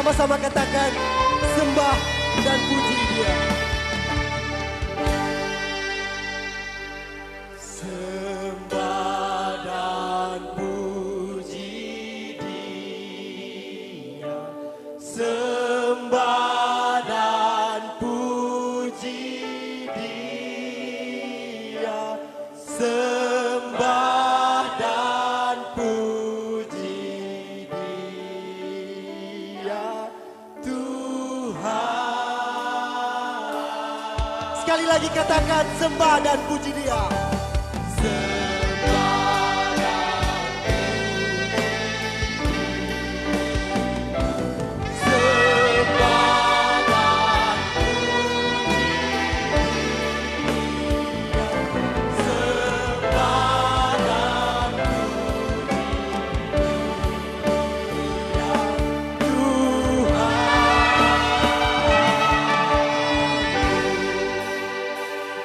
Sama-sama katakan sembah dan puji Dia. Sembah dan puji Dia. Sembah dan puji Dia. Sembah dan puji Dia, Tuhan. Sekali lagi katakan sembah dan puji Dia. Sembah dan puji Dia. Sembah dan puji Dia. Sembah dan puji Dia, Tuhan.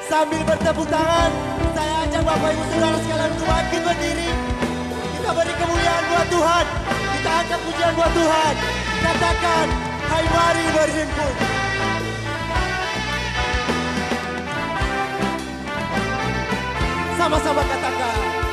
Sambil bertepuk tangan, saya ajak Bapak Ibu Saudara sekalian untuk bangkit berdiri. Kita beri kemuliaan buat Tuhan. Kita angkat pujian buat Tuhan. Katakan, hai mari berhimpun. Sama-sama katakan.